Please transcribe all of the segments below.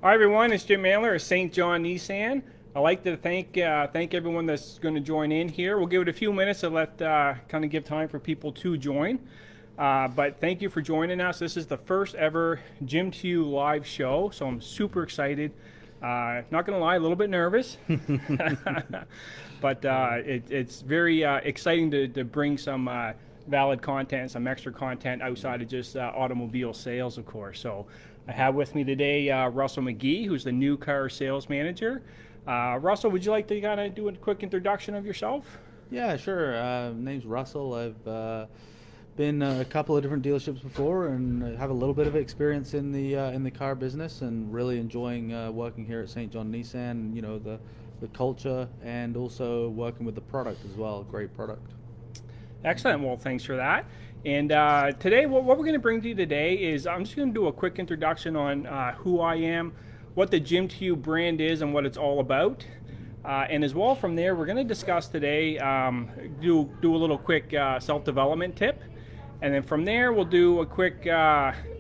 Hi everyone, it's Jim Mailer of St. John Nissan. I'd like to thank everyone that's going to join in here. We'll give it a few minutes to let kind of give time for people to join. But thank you for joining us. This is the first ever Jim2U Live show, so I'm super excited. Not going to lie, a little bit nervous, but it's very exciting to bring some valid content, some extra content outside of just automobile sales, of course. So I have with me today Russell McGee, who's the new car sales manager. Russell, would you like to kind of do a quick introduction of yourself? Yeah, sure. Name's Russell. I've been a couple of different dealerships before, and have a little bit of experience in the car business, and really enjoying working here at St. John Nissan. You know, the culture, and also working with the product as well. Great product. Excellent. Well, thanks for that. And today, what we're going to bring to you today is I'm just going to do a quick introduction on who I am, what the Jim2U brand is, and what it's all about. And as well, from there, we're going to discuss today, do a little quick self-development tip. And then from there, we'll do a quick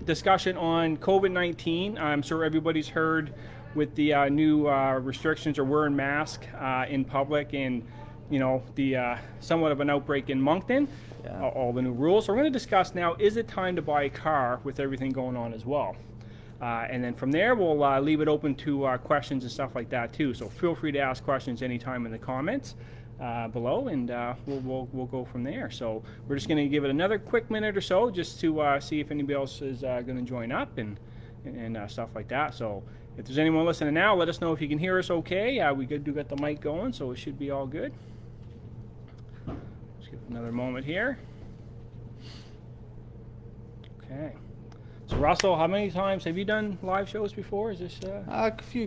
discussion on COVID-19. I'm sure everybody's heard with the new restrictions or wearing masks in public, and the somewhat of an outbreak in Moncton, Yeah. all the new rules. So we're going to discuss now, is it time to buy a car with everything going on as well? And then from there, we'll leave it open to questions and stuff like that too. So feel free to ask questions anytime in the comments below, and we'll go from there. So we're just going to give it another quick minute or so just to see if anybody else is going to join up and stuff like that. So if there's anyone listening now, let us know if you can hear us okay. We do got the mic going, so it should be all good. Just give it another moment here. Okay. So Russell, how many times have you done live shows before? Is this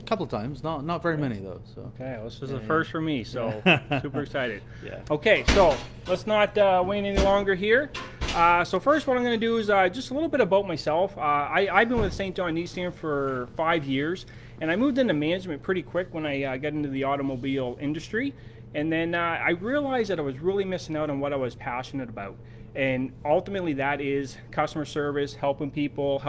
Couple of times, not very many though. So okay? Well, this is yeah, the first for me, so super excited. yeah. Okay, so let's not wait any longer here. So first, what I'm going to do is just a little bit about myself. I've been with St. John Nissan for 5 years, and I moved into management pretty quick when I got into the automobile industry. And then I realized that I was really missing out on what I was passionate about. And ultimately that is customer service, helping people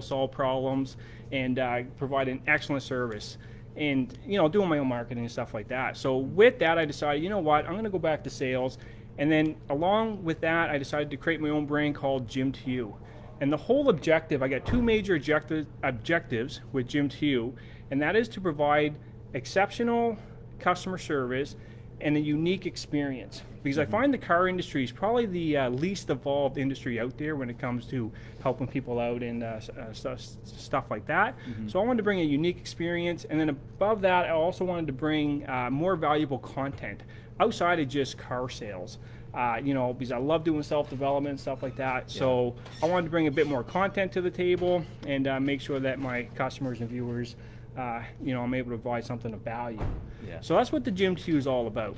solve problems, and provide an excellent service. And, doing my own marketing and stuff like that. So with that, I decided, you know what, I'm going to go back to sales. And then along with that, I decided to create my own brand called Jim2U. And the whole objective, I got two major objectives with Jim2U, and that is to provide exceptional customer service and a unique experience, because I find the car industry is probably the least evolved industry out there when it comes to helping people out and stuff like that. So I wanted to bring a unique experience, and then above that, I also wanted to bring more valuable content outside of just car sales. Because I love doing self-development and stuff like that. Yeah. So I wanted to bring a bit more content to the table and make sure that my customers and viewers, I'm able to provide something of value. Yeah. So that's what the Jim2U is all about.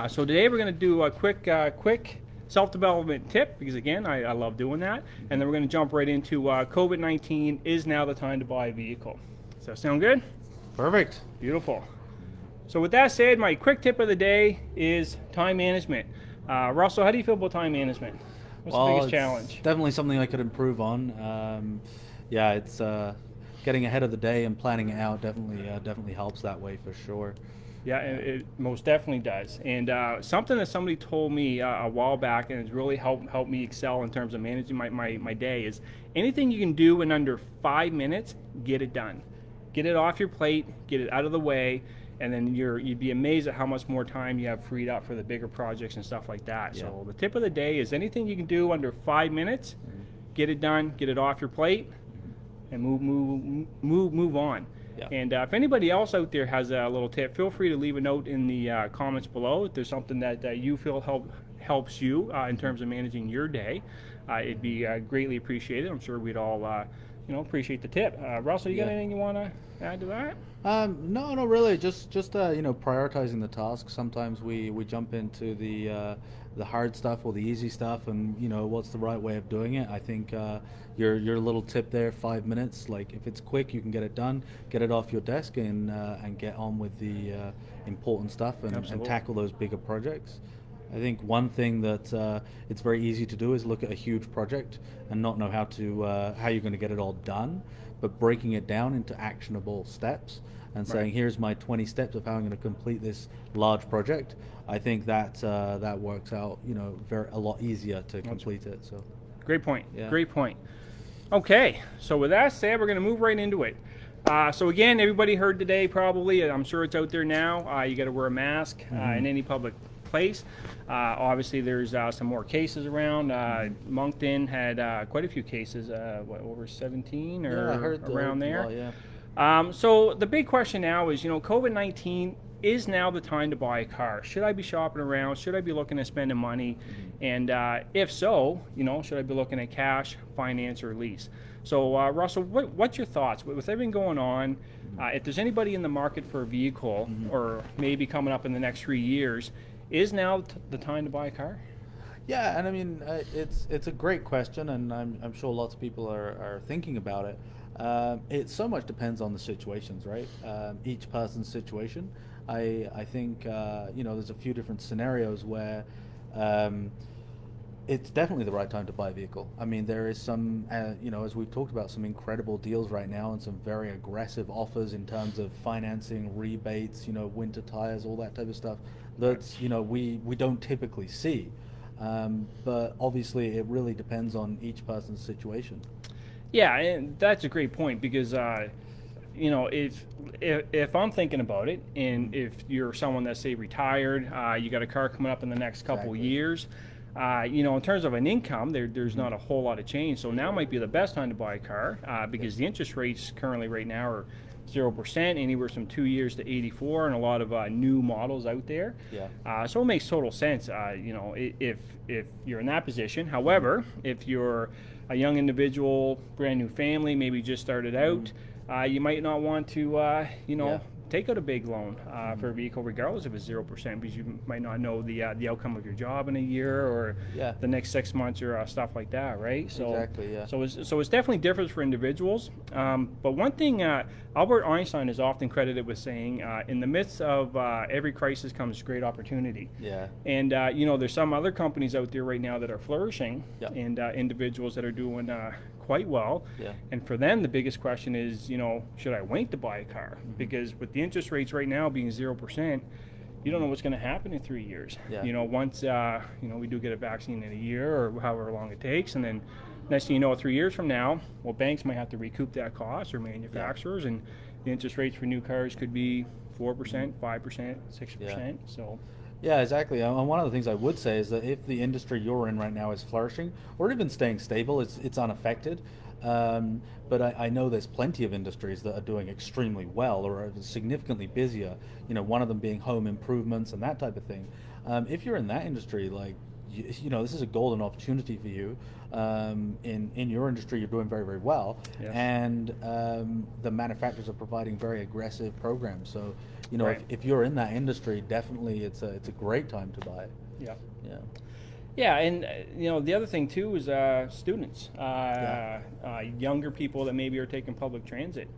So today we're going to do a quick self-development tip, because again, I love doing that. And then we're going to jump right into COVID-19 is now the time to buy a vehicle. Does that sound good? Perfect. Beautiful. So with that said, my quick tip of the day is time management. Russell, how do you feel about time management? What's the biggest challenge? Definitely something I could improve on. It's getting ahead of the day and planning it out definitely helps that way for sure. Yeah, it most definitely does. And something that somebody told me a while back, and it's really helped me excel in terms of managing my day, is anything you can do in under 5 minutes, get it done. Get it off your plate, get it out of the way, and then you'd be amazed at how much more time you have freed up for the bigger projects and stuff like that. Yeah. So the tip of the day is anything you can do under 5 minutes, get it done, get it off your plate, and move on. Yeah. And if anybody else out there has a little tip, feel free to leave a note in the comments below. If there's something that you feel helps you in terms of managing your day, it'd be greatly appreciated. I'm sure we'd all appreciate the tip. Russell, you got anything you want to add to that? No, really. Just prioritizing the tasks. Sometimes we jump into the hard stuff or the easy stuff, and what's the right way of doing it. I think your little tip there, 5 minutes. Like if it's quick, you can get it done, get it off your desk, and get on with the important stuff and tackle those bigger projects. I think one thing that it's very easy to do is look at a huge project and not know how you're going to get it all done, but breaking it down into actionable steps and saying, here's my 20 steps of how I'm going to complete this large project. I think that that works out, a lot easier to complete it. So, great point. Yeah. Great point. Okay, so with that said, we're going to move right into it. So again, everybody heard today probably, I'm sure it's out there now, you got to wear a mask in any public place. Obviously there's some more cases around. Moncton had quite a few cases, over 17 or I heard around there. Yeah. So the big question now is, COVID-19, is now the time to buy a car? Should I be shopping around? Should I be looking at spending money? And if so, should I be looking at cash, finance, or lease? So Russell, what's your thoughts with everything going on? If there's anybody in the market for a vehicle, or maybe coming up in the next 3 years, is now the time to buy a car? Yeah, and I mean, it's a great question, and I'm sure lots of people are thinking about it. It so much depends on the situations, right? Each person's situation. I think there's a few different scenarios where it's definitely the right time to buy a vehicle. I mean, there is some, as we've talked about, some incredible deals right now and some very aggressive offers in terms of financing, rebates, winter tires, all that type of stuff. That's we don't typically see. But obviously, it really depends on each person's situation. Yeah, and that's a great point because, if I'm thinking about it, and if you're someone that's, say, retired, you got a car coming up in the next couple years, in terms of an income, there's not a whole lot of change. So now might be the best time to buy a car because the interest rates currently right now are 0%, anywhere from 2 years to 84, and a lot of new models out there. Yeah. So it makes total sense, if you're in that position. However, if you're a young individual, brand new family, maybe just started out, you might not want to, take out a big loan for a vehicle, regardless if it's 0%, because you might not know the outcome of your job in a year or the next 6 months or stuff like that, right? So, exactly. Yeah. So it's definitely different for individuals. But one thing Albert Einstein is often credited with saying, in the midst of every crisis comes great opportunity. Yeah. And there's some other companies out there right now that are flourishing, and individuals that are doing quite well. Yeah. And for them, the biggest question is, should I wait to buy a car? Because with the interest rates right now being 0%, you don't know what's going to happen in 3 years. Yeah. Once we do get a vaccine in a year or however long it takes, and then next thing you know, 3 years from now, well, banks might have to recoup that cost, or manufacturers, and the interest rates for new cars could be 4%, 5%, 6%. So. Yeah, exactly. And one of the things I would say is that if the industry you're in right now is flourishing, or even staying stable, it's unaffected. But I know there's plenty of industries that are doing extremely well or are significantly busier. One of them being home improvements and that type of thing. If you're in that industry, this is a golden opportunity for you. In your industry, you're doing very, very well, and the manufacturers are providing very aggressive programs. So, if you're in that industry, definitely it's a great time to buy. Yeah. Yeah. Yeah, and the other thing too is students, younger people that maybe are taking public transit.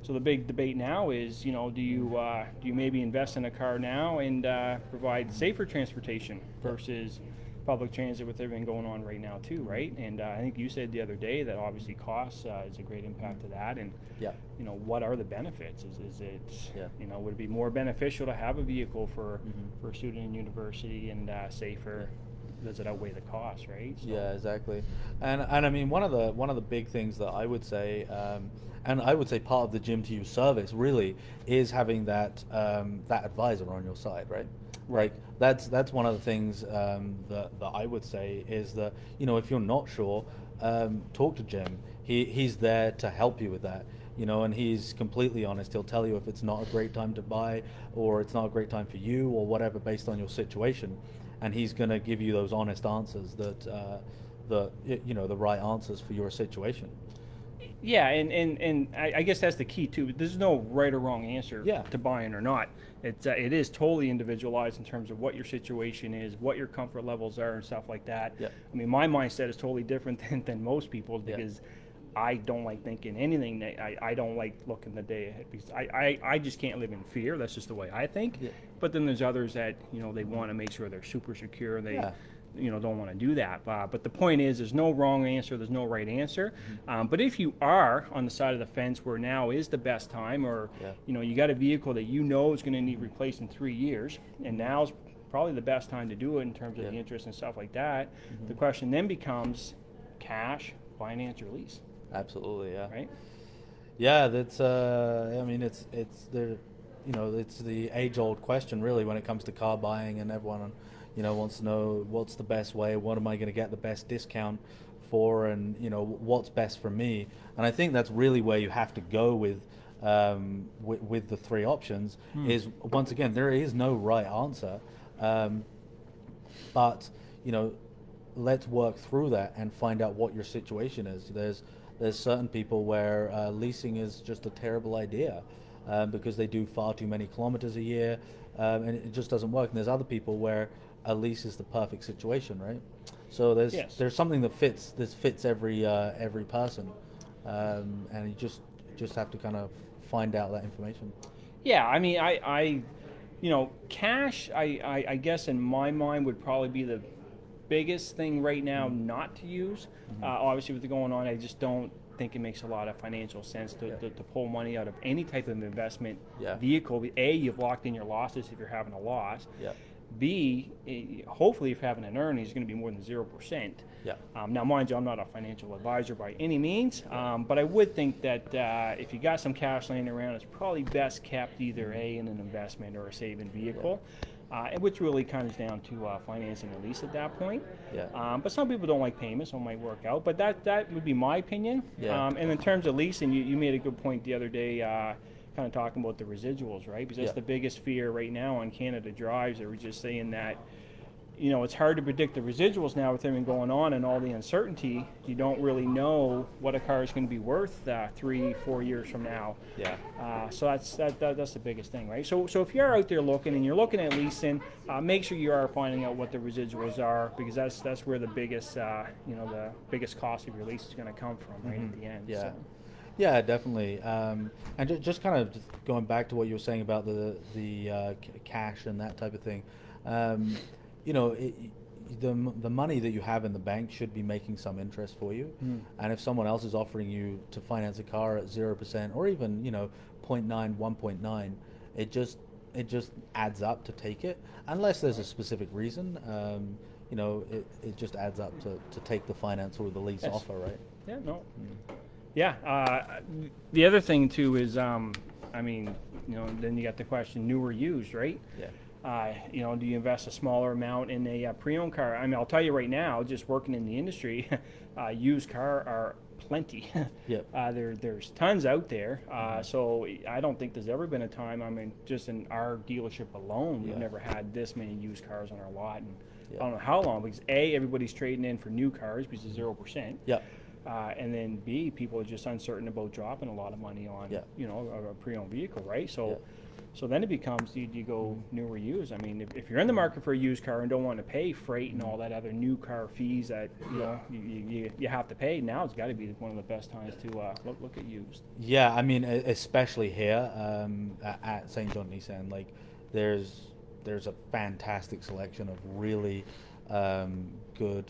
So the big debate now is, do you maybe invest in a car now and provide safer transportation versus public transit with everything going on right now too, right? And I think you said the other day that obviously costs is a great impact to that. And what are the benefits? Is it would it be more beneficial to have a vehicle for a student in university and safer? Does it outweigh the cost, right? So. Yeah, exactly. And I mean, one of the big things that I would say, and I would say part of the Jim2U service really is having that advisor on your side, right? Like that's one of the things that I would say is that if you're not sure, talk to Jim. He's there to help you with that. And he's completely honest. He'll tell you if it's not a great time to buy, or it's not a great time for you, or whatever, based on your situation. And he's going to give you those honest answers that the right answers for your situation. Yeah, and I guess that's the key too. There's no right or wrong answer to buying or not. It is totally individualized in terms of what your situation is, what your comfort levels are, and stuff like that. I mean, my mindset is totally different than most people's because I don't like thinking anything. I don't like looking the day ahead because I just can't live in fear. That's just the way I think. Yeah. But then there's others that, they want to make sure they're super secure. They, Yeah. don't want to do that. But the point is, there's no wrong answer. There's no right answer. Mm-hmm. But if you are on the side of the fence where now is the best time, or, Yeah. you got a vehicle that is going to need replaced in 3 years, and now's probably the best time to do it in terms of the interest and stuff like that. The question then becomes cash, finance, or lease. Absolutely, yeah. Right? Yeah, that's. I mean, it's the, it's the age-old question really when it comes to car buying, and everyone, wants to know what's the best way. What am I going to get the best discount for, and what's best for me. And I think that's really where you have to go with the three options. Is once again there is no right answer, but let's work through that and find out what your situation is. There's certain people where leasing is just a terrible idea because they do far too many kilometers a year, and it just doesn't work. And there's other people where a lease is the perfect situation, right? So there's something that fits. This fits every person, and you just have to kind of find out that information. Yeah, I mean, cash, I guess in my mind would probably be the biggest thing right now not to use. Obviously with the going on, I just don't think it makes a lot of financial sense to pull money out of any type of investment vehicle. A, you've locked in your losses if you're having a loss. B, hopefully if you're having an earning, it's going to be more than 0%. Now, mind you, I'm not a financial advisor by any means, but I would think that if you got some cash laying around, it's probably best kept either A, in an investment or a saving vehicle. And which really comes down to financing a lease at that point. But some people don't like payments, so it might work out. But that would be my opinion. And in terms of leasing, you made a good point the other day, kind of talking about the residuals, right? Because that's the biggest fear right now on Canada drives. They were just saying that, it's hard to predict the residuals now with everything going on and all the uncertainty. You don't really know what a car is going to be worth 3-4 years from now. So that's the biggest thing, right? So if you're out there looking and you're looking at leasing, make sure you are finding out what the residuals are, because that's where the biggest the biggest cost of your lease is going to come from, right, at the end. So. Yeah, definitely. And just kind of going back to what you were saying about the cash and that type of thing. The money that you have in the bank should be making some interest for you. And if someone else is offering you to finance a car at 0% or even 0.9, 1.9, it just adds up to take it, unless there's a specific reason. It just adds up to take the finance or the lease offer, right? Yeah. No. Yeah. The other thing too is, then you got the question, new or used, right? Do you invest a smaller amount in a pre-owned car? I mean, I'll tell you right now, just working in the industry, used car are plenty. There's tons out there. So I don't think there's ever been a time, just in our dealership alone, we've never had this many used cars on our lot. And I don't know how long, because A, everybody's trading in for new cars because it's 0%. And then B, people are just uncertain about dropping a lot of money on, a pre-owned vehicle, right? So then it becomes, do you go new or used? I mean, if you're in the market for a used car and don't want to pay freight and all that other new car fees that you have to pay, now it's got to be one of the best times to look at used. Yeah, I mean, especially here at St. John Nissan, like there's a fantastic selection of really good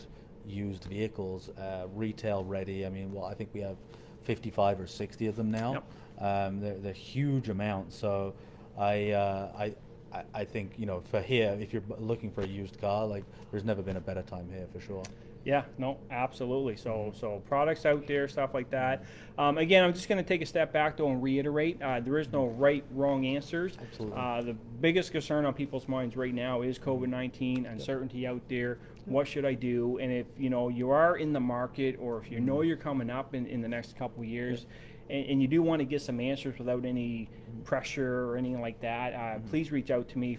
used vehicles, retail ready. I mean, I think we have 55 or 60 of them now. They're huge amounts. So I think for here, if you're looking for a used car, like there's never been a better time here for sure. Yeah, no, absolutely. So products out there, stuff like that. Again, I'm just going to take a step back though and reiterate, there is no right, wrong answers. Absolutely. The biggest concern on people's minds right now is COVID-19, uncertainty out there. What should I do? And if you are in the market, or if you're coming up in the next couple of years, and you do want to get some answers without any pressure or anything like that, please reach out to me.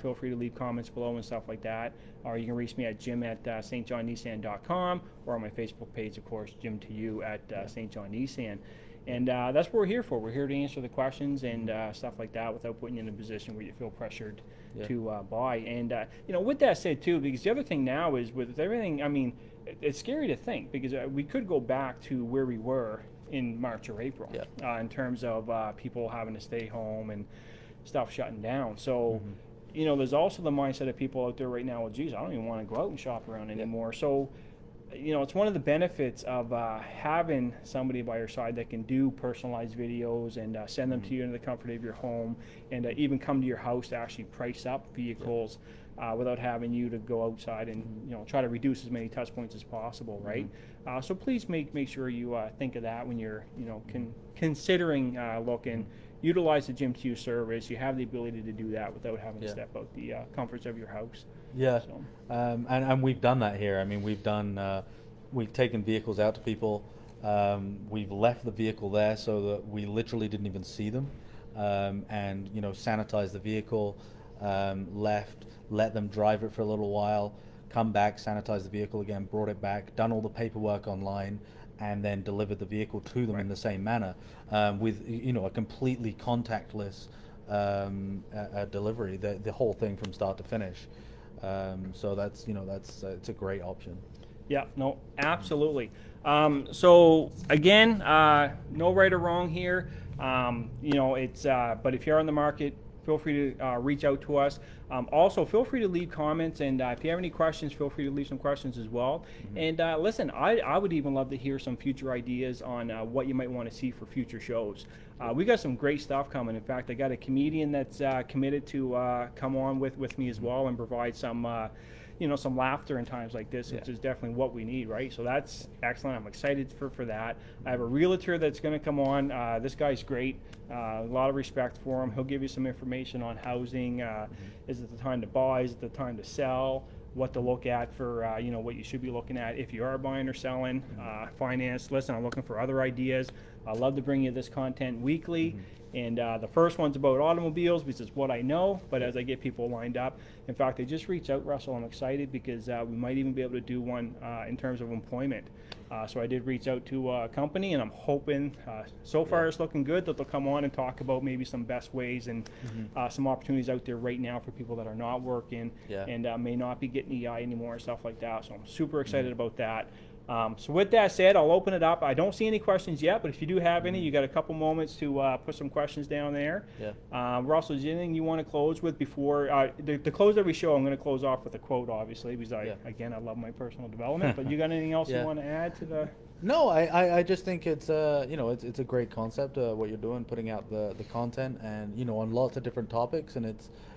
Feel free to leave comments below and stuff like that. Or you can reach me at jim@stjohnnissan.com, or on my Facebook page, of course, Jim2U at St. John Nissan. And that's what we're here for. We're here to answer the questions and stuff like that without putting you in a position where you feel pressured to buy. And, with that said, too, because the other thing now is with everything, it's scary to think because we could go back to where we were in March or April in terms of people having to stay home and stuff shutting down. So, you know, there's also the mindset of people out there right now, well, geez, I don't even want to go out and shop around anymore. So, you know, it's one of the benefits of having somebody by your side that can do personalized videos and send them to you in the comfort of your home, and even come to your house to actually price up vehicles without having you to go outside and, you know, try to reduce as many touch points as possible, right? So please make sure you think of that when you're, you know, considering looking. Utilize the Jim2U service. You have the ability to do that without having to step out the comforts of your house. Yeah, So. and we've done that here. I mean, we've taken vehicles out to people. We've left the vehicle there so that we literally didn't even see them, and, you know, sanitized the vehicle, let them drive it for a little while, come back, sanitize the vehicle again, brought it back, done all the paperwork online, and then delivered the vehicle to them in the same manner, with, you know, a completely contactless delivery, the whole thing from start to finish. So that's, you know, it's a great option. Yeah, no, absolutely. So again, no right or wrong here. You know, it's but if you're on the market, feel free to reach out to us. Also, feel free to leave comments, and if you have any questions, feel free to leave some questions as well. And listen, I would even love to hear some future ideas on what you might want to see for future shows. We got some great stuff coming. In fact, I got a comedian that's committed to come on with me as well and provide some you know, some laughter in times like this, which is definitely what we need, right? So that's excellent. I'm excited for that. I have a realtor that's going to come on. This guy's great. A lot of respect for him. He'll give you some information on housing. Is it the time to buy? Is it the time to sell? What to look at for, you know, what you should be looking at if you are buying or selling, finance. Listen, I'm looking for other ideas. I love to bring you this content weekly. And the first one's about automobiles, which is what I know, but as I get people lined up, in fact, I just reached out, Russell. I'm excited because we might even be able to do one in terms of employment. So I did reach out to a company, and I'm hoping, so far it's looking good, that they'll come on and talk about maybe some best ways and some opportunities out there right now for people that are not working and may not be getting EI anymore and stuff like that. So I'm super excited about that. So with that said, I'll open it up. I don't see any questions yet, but if you do have any, you got a couple moments to put some questions down there. Russell, is there anything you want to close with before the close every show? I'm going to close off with a quote, obviously, because again, I love my personal development. But you got anything else you want to add to the? No, I just think it's you know, it's a great concept, what you're doing, putting out the content, and, you know, on lots of different topics, and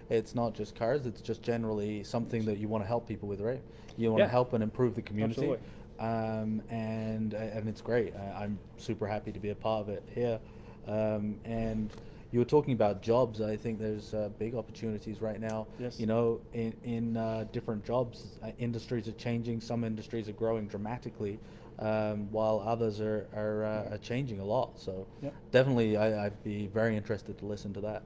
it's not just cars, it's just generally something that you want to help people with, right? You want to help and improve the community. Absolutely. And it's great. I'm super happy to be a part of it here. And you were talking about jobs. I think there's big opportunities right now. You know, in different jobs, industries are changing. Some industries are growing dramatically, while others are changing a lot. So definitely, I'd be very interested to listen to that.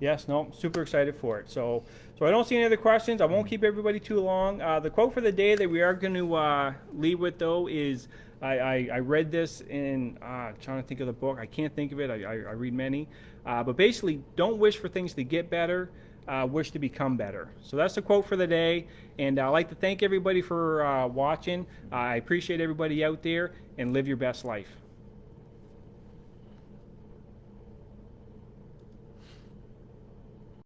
Yes, no, super excited for it. So I don't see any other questions. I won't keep everybody too long. The quote for the day that we are going to leave with, though, is I read this in trying to think of the book. I can't think of it. I read many. But basically, don't wish for things to get better. Wish to become better. So that's the quote for the day. And I'd like to thank everybody for watching. I appreciate everybody out there, and live your best life.